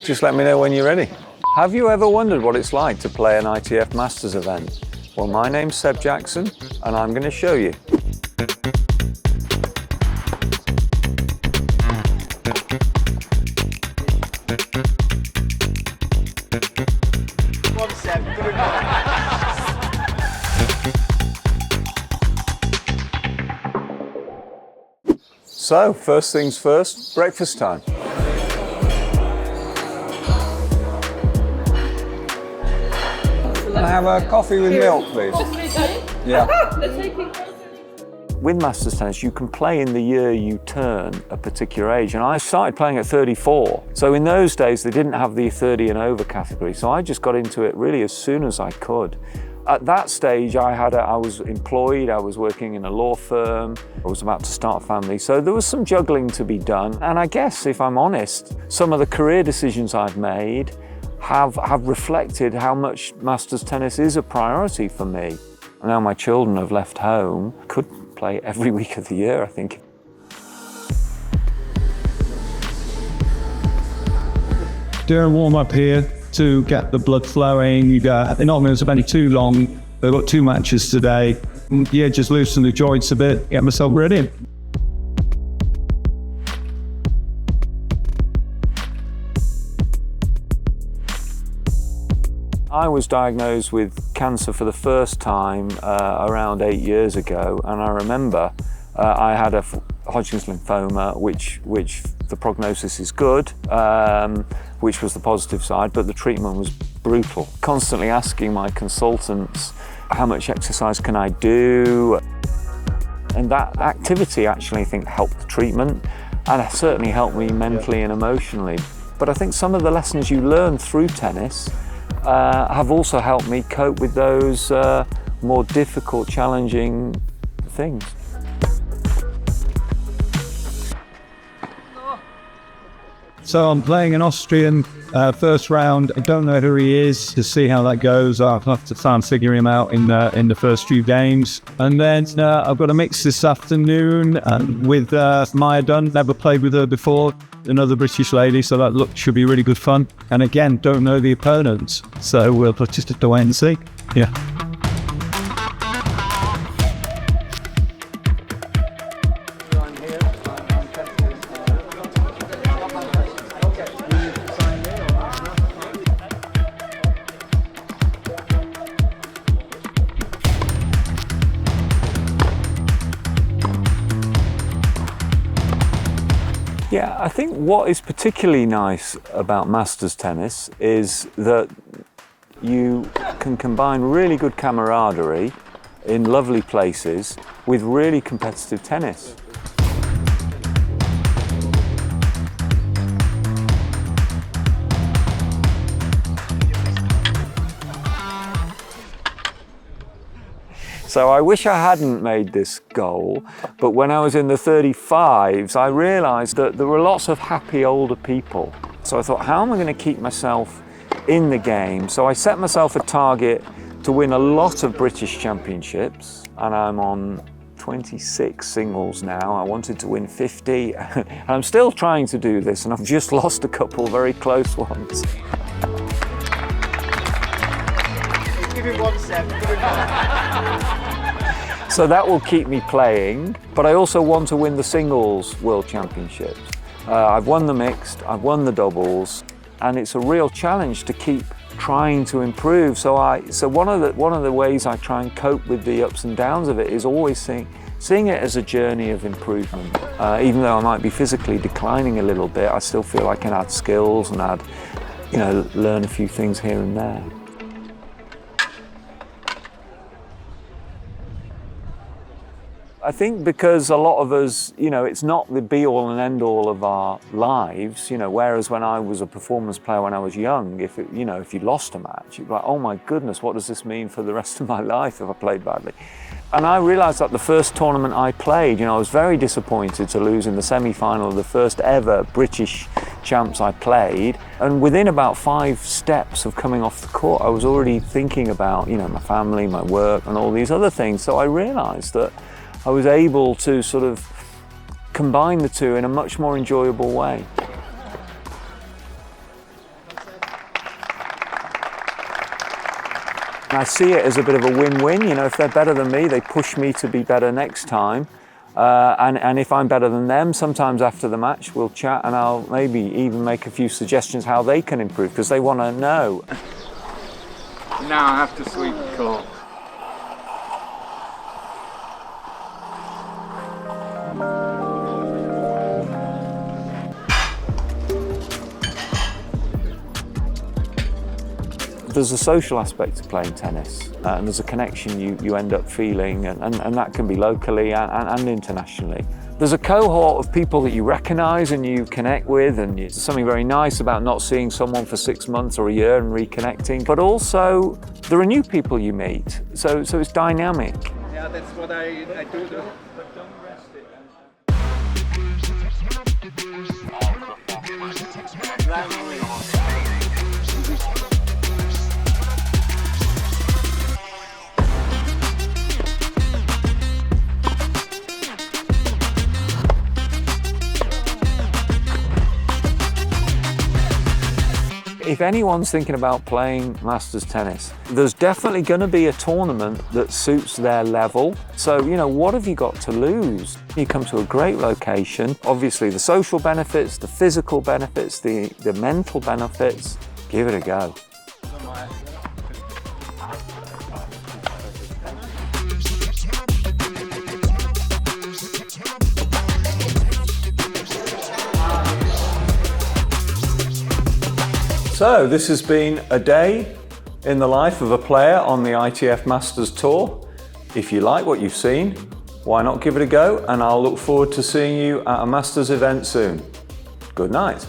Just let me know when you're ready. Have you ever wondered what it's like to play an ITF Masters event? Well, my name's Seb Jackson, and I'm going to show you. Come on, Seb, give it back. So, first things first, breakfast time. Can I have a coffee with milk, please? Yeah. With Masters Tennis, you can play in the year you turn a particular age, and I started playing at 34. So in those days, they didn't have the 30 and over category, so I just got into it really as soon as I could. At that stage, I was employed, I was working in a law firm, I was about to start a family, so there was some juggling to be done. And I guess, if I'm honest, some of the career decisions I've made have reflected how much Masters tennis is a priority for me. Now my children have left home, could play every week of the year, I think. Doing warm up here to get the blood flowing. They're not going to spend too long. They've got 2 matches today. Yeah, just loosen the joints a bit, get myself ready. I was diagnosed with cancer for the first time around 8 years ago, and I remember I had a Hodgkin's lymphoma, which the prognosis is good, which was the positive side, but the treatment was brutal. Constantly asking my consultants, how much exercise can I do? And that activity actually, I think, helped the treatment, and it certainly helped me mentally and emotionally. But I think some of the lessons you learn through tennis have also helped me cope with those more difficult, challenging things. So I'm playing an Austrian first round. I don't know who he is, to see how that goes. I'll have to try and figure him out in the first few games. And then I've got a mix this afternoon with Maya Dunn. Never played with her before, another British lady, so that should be really good fun. And again, don't know the opponents, so we'll just have to wait and see. Yeah. Yeah, I think what is particularly nice about Masters tennis is that you can combine really good camaraderie in lovely places with really competitive tennis. So I wish I hadn't made this goal, but when I was in the 35s, I realized that there were lots of happy older people. So I thought, how am I going to keep myself in the game? So I set myself a target to win a lot of British championships, and I'm on 26 singles now. I wanted to win 50, and I'm still trying to do this, and I've just lost a couple very close ones. Give it 1 Seb, give it 1. So that will keep me playing, but I also want to win the singles world championships. I've won the mixed, I've won the doubles, and it's a real challenge to keep trying to improve. So one of the ways I try and cope with the ups and downs of it is always seeing it as a journey of improvement. Even though I might be physically declining a little bit, I still feel I can add skills and learn a few things here and there. I think because a lot of us, it's not the be-all and end-all of our lives, whereas when I was a performance player when I was young, if you lost a match, you'd be like, oh my goodness, what does this mean for the rest of my life if I played badly? And I realized that the first tournament I played, I was very disappointed to lose in the semi-final of the first ever British champs I played. And within about 5 steps of coming off the court, I was already thinking about, my family, my work, and all these other things. So I realized that I was able to sort of combine the two in a much more enjoyable way. And I see it as a bit of a win-win. You know, if they're better than me, they push me to be better next time. And if I'm better than them, sometimes after the match we'll chat and I'll maybe even make a few suggestions how they can improve, because they want to know. Now I have to sweep the court. There's a social aspect to playing tennis, and there's a connection you end up feeling, and that can be locally and internationally. There's a cohort of people that you recognise and you connect with, and there's something very nice about not seeing someone for 6 months or a year and reconnecting. But also, there are new people you meet, so it's dynamic. Yeah, that's what I do. If anyone's thinking about playing Masters tennis, there's definitely going to be a tournament that suits their level. So, you know, what have you got to lose? You come to a great location, obviously the social benefits, the physical benefits, the mental benefits. Give it a go. So this has been a day in the life of a player on the ITF Masters Tour. If you like what you've seen, why not give it a go? And I'll look forward to seeing you at a Masters event soon. Good night.